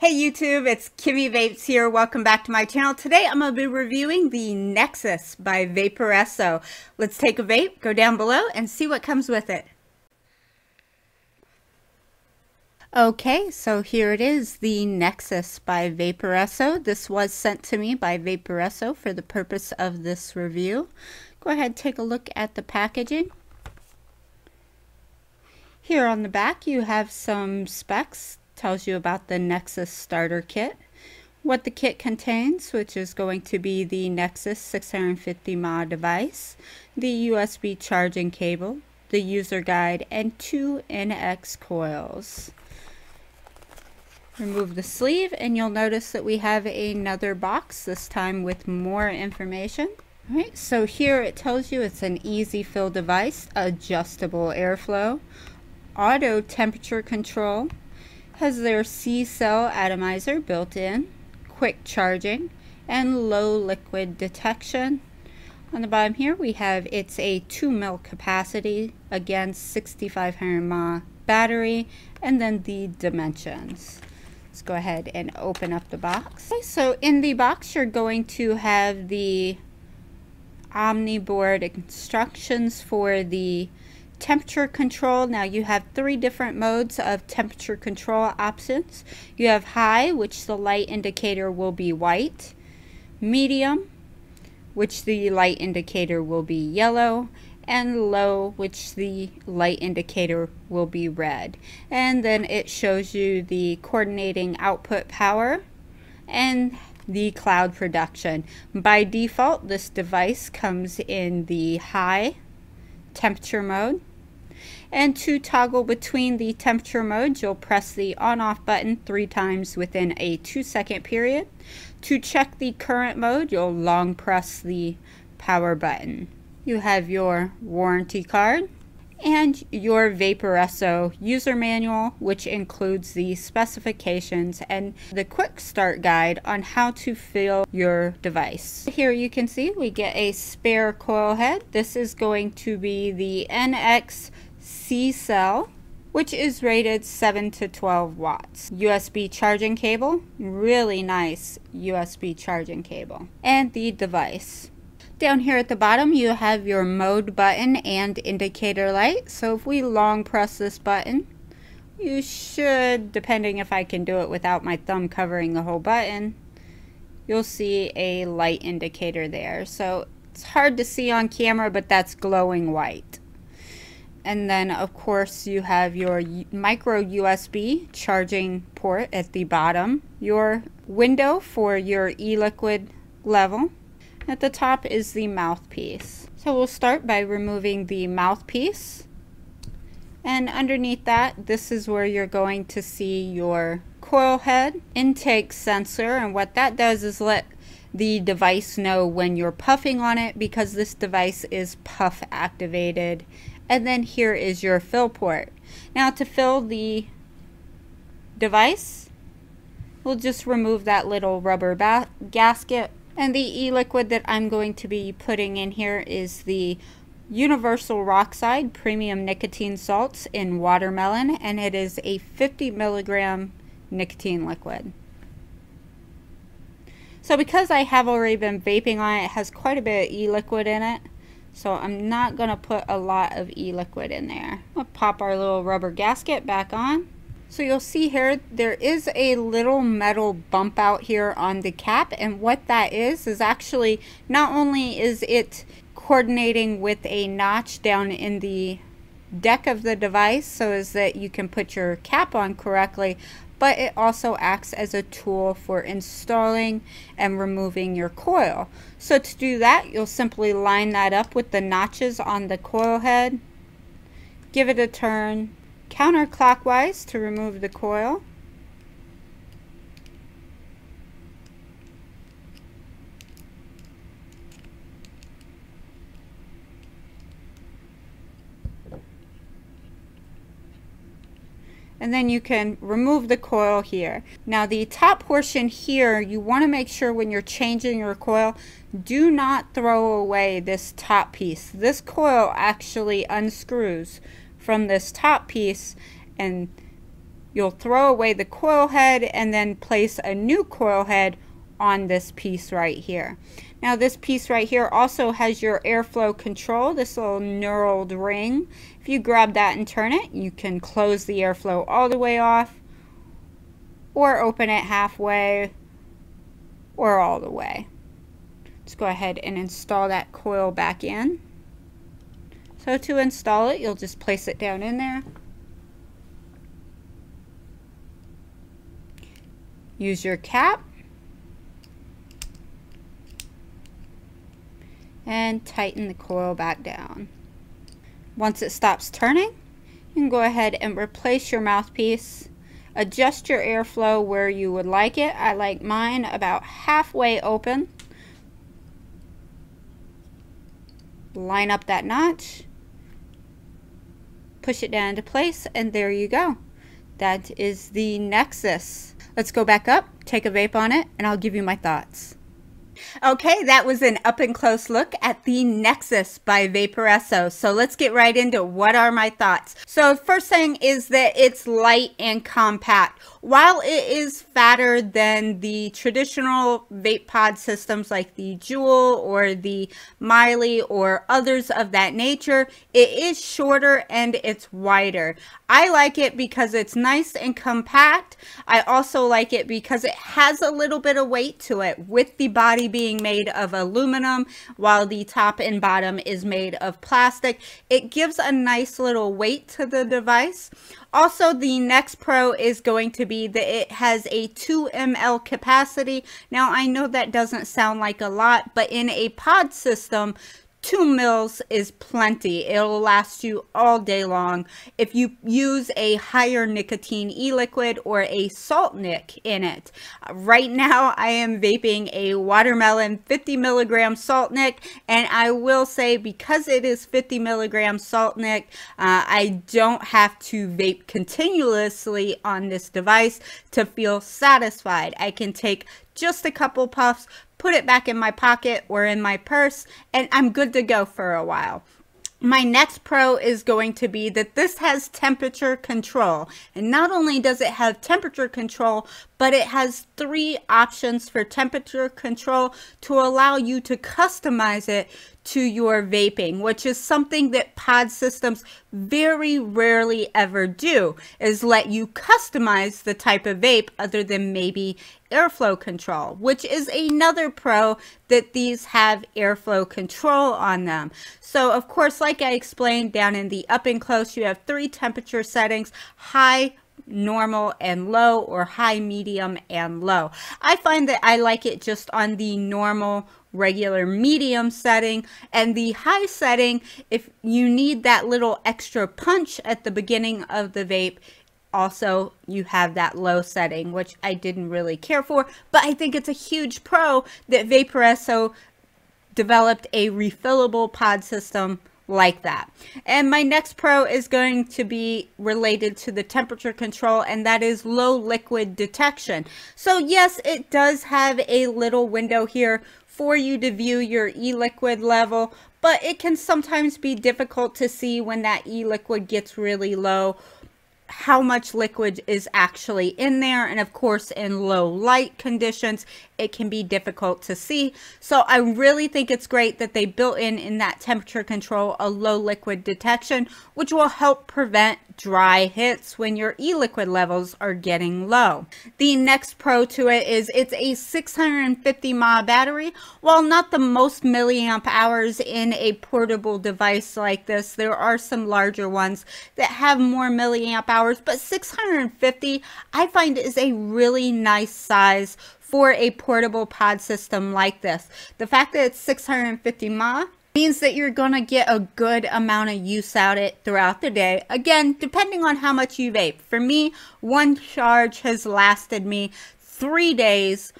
Hey YouTube, it's Kimmy Vapes here. Welcome back to my channel. Today I'm going to be reviewing the Nexus by Vaporesso. Let's take a vape, go down below, and see what comes with it. Okay, so here it is, the Nexus by Vaporesso. This was sent to me by Vaporesso for the purpose of this review. Go ahead and take a look at the packaging. Here on the back you have some specs. Tells you about the Nexus starter kit, what the kit contains, which is going to be the Nexus 650 mAh device, the USB charging cable, the user guide, and 2 NX coils. Remove the sleeve and you'll notice that we have another box, this time with more information. Alright, so here it tells you it's an easy fill device, adjustable airflow, auto temperature control, has their C-cell atomizer built in, quick charging, and low liquid detection. On the bottom here we have it's a 2 ml capacity, again 6500 mAh battery, and then the dimensions. Let's go ahead and open up the box. Okay, so in the box you're going to have the Omniboard instructions for the temperature control. Now you have 3 different modes of temperature control options. You have high, which the light indicator will be white, medium, which the light indicator will be yellow, and low, which the light indicator will be red. And then it shows you the coordinating output power and the cloud production. By default, this device comes in the high temperature mode. And to toggle between the temperature modes, you'll press the on-off button 3 times within a 2-second period. To check the current mode, you'll long press the power button. You have your warranty card and your Vaporesso user manual, which includes the specifications and the quick start guide on how to fill your device. Here you can see we get a spare coil head. This is going to be the NX C-cell, which is rated 7 to 12 watts. USB charging cable, really nice USB charging cable, and the device. Down here at the bottom you have your mode button and indicator light. So if we long press this button, you should, depending if I can do it without my thumb covering the whole button, you'll see a light indicator there. So it's hard to see on camera, but that's glowing white. And then of course you have your micro USB charging port at the bottom, your window for your e-liquid level. At the top is the mouthpiece. So we'll start by removing the mouthpiece. And underneath that, this is where you're going to see your coil head intake sensor. And what that does is let the device know when you're puffing on it, because this device is puff activated. And then here is your fill port. Now to fill the device, we'll just remove that little rubber gasket. And the e-liquid that I'm going to be putting in here is the Universal Rockside Premium Nicotine Salts in Watermelon, and it is a 50 milligram nicotine liquid. So because I have already been vaping on it, it has quite a bit of e-liquid in it. So I'm not going to put a lot of e-liquid in there. We'll pop our little rubber gasket back on. So you'll see here there is a little metal bump out here on the cap, and what that is actually not only is it coordinating with a notch down in the deck of the device so as that you can put your cap on correctly, but it also acts as a tool for installing and removing your coil. So to do that, you'll simply line that up with the notches on the coil head, give it a turn counterclockwise to remove the coil. And then you can remove the coil here. Now the top portion here, you want to make sure when you're changing your coil, do not throw away this top piece. This coil actually unscrews from this top piece, and you'll throw away the coil head and then place a new coil head on this piece right here. Now this piece right here also has your airflow control, this little knurled ring. If you grab that and turn it, you can close the airflow all the way off, or open it halfway, or all the way. Let's go ahead and install that coil back in. So to install it, you'll just place it down in there. Use your cap and tighten the coil back down. Once it stops turning, you can go ahead and replace your mouthpiece. Adjust your airflow where you would like it. I like mine about halfway open. Line up that notch, push it down into place, and there you go. That is the Nexus. Let's go back up, take a vape on it, and I'll give you my thoughts. Okay, that was an up and close look at the Nexus by Vaporesso. So let's get right into what are my thoughts. So first thing is that it's light and compact. While it is fatter than the traditional vape pod systems like the Juul or the Miley or others of that nature, it is shorter and it's wider. I like it because it's nice and compact. I also like it because it has a little bit of weight to it, with the body being made of aluminum while the top and bottom is made of plastic. It gives a nice little weight to the device. Also, the next pro is going to be that it has a 2 ml capacity. Now, I know that doesn't sound like a lot, but in a pod system, 2 mils is plenty. It'll last you all day long. If you use a higher nicotine e-liquid or a salt nic in it. Right now I am vaping a watermelon 50 milligram salt nic, and I will say, because it is 50 milligram salt nic, I don't have to vape continuously on this device to feel satisfied. I can take just a couple puffs, put it back in my pocket or in my purse, and I'm good to go for a while. My next pro is going to be that this has temperature control. And not only does it have temperature control, but it has 3 options for temperature control to allow you to customize it to your vaping, which is something that pod systems very rarely ever do, is let you customize the type of vape other than maybe airflow control, which is another pro, that these have airflow control on them. So of course, like I explained down in the up and close, you have 3 temperature settings: high, normal, and low, or high, medium, and low. I find that I like it just on the normal, regular, medium setting, and the high setting, if you need that little extra punch at the beginning of the vape, also you have that low setting, which I didn't really care for, but I think it's a huge pro that Vaporesso developed a refillable pod system like that. And my next pro is going to be related to the temperature control, and that is low liquid detection. So yes, it does have a little window here for you to view your e-liquid level, but it can sometimes be difficult to see when that e-liquid gets really low how much liquid is actually in there. And of course, in low light conditions, it can be difficult to see. So I really think it's great that they built in that temperature control a low liquid detection, which will help prevent dry hits when your e-liquid levels are getting low. The next pro to it is it's a 650 mAh battery. While not the most milliamp hours in a portable device like this, there are some larger ones that have more milliamp hours, but 650 I find is a really nice size for a portable pod system like this. The fact that it's 650 mAh means that you're gonna get a good amount of use out of it throughout the day. Again, depending on how much you vape. For me, one charge has lasted me 3 days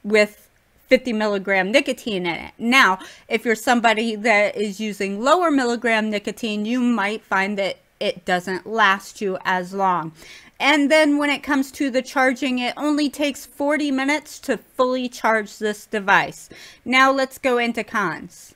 with 50 milligram nicotine in it. Now, if you're somebody that is using lower milligram nicotine, you might find that it doesn't last you as long. And then when it comes to the charging, it only takes 40 minutes to fully charge this device. Now let's go into cons.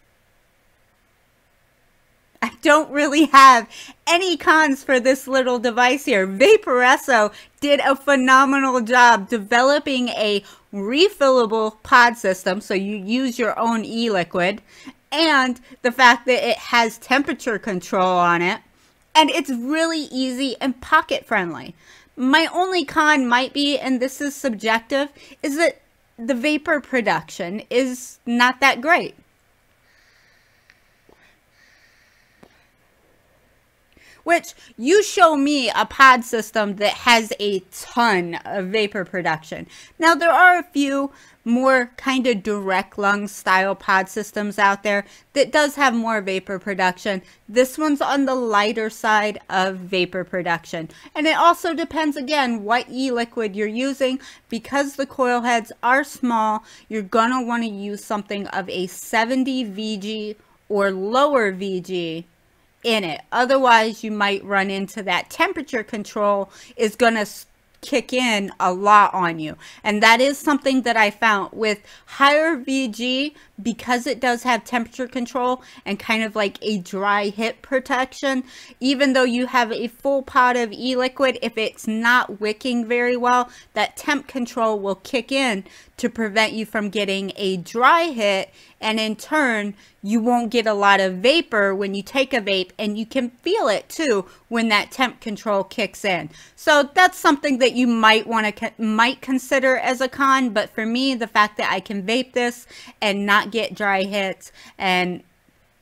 I don't really have any cons for this little device here. Vaporesso did a phenomenal job developing a refillable pod system, so you use your own e-liquid, and the fact that it has temperature control on it, and it's really easy and pocket friendly. My only con might be, and this is subjective, is that the vapor production is not that great. Which, you show me a pod system that has a ton of vapor production. Now, there are a few more kind of direct lung style pod systems out there that does have more vapor production. This one's on the lighter side of vapor production. And it also depends, again, what e-liquid you're using. Because the coil heads are small, you're going to want to use something of a 70 VG or lower VG in it. Otherwise, you might run into that temperature control is going to kick in a lot on you. And that is something that I found with higher VG, because it does have temperature control and kind of like a dry hit protection. Even though you have a full pot of e-liquid, if it's not wicking very well, that temp control will kick in to prevent you from getting a dry hit, and in turn you won't get a lot of vapor when you take a vape, and you can feel it too when that temp control kicks in. So that's something that you might want to consider as a con. But for me, the fact that I can vape this and not get dry hits and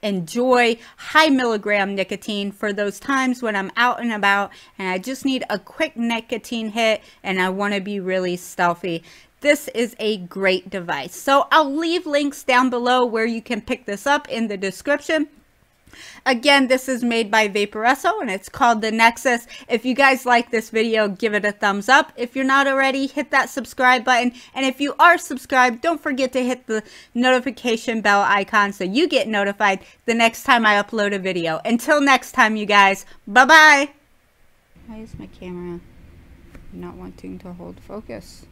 enjoy high milligram nicotine for those times when I'm out and about and I just need a quick nicotine hit and I want to be really stealthy, this is a great device. So I'll leave links down below where you can pick this up in the description. Again, this is made by Vaporesso and it's called the Nexus. If you guys like this video, give it a thumbs up. If you're not already, hit that subscribe button. And if you are subscribed, don't forget to hit the notification bell icon so you get notified the next time I upload a video. Until next time, you guys, bye-bye. Why is my camera not wanting to hold focus?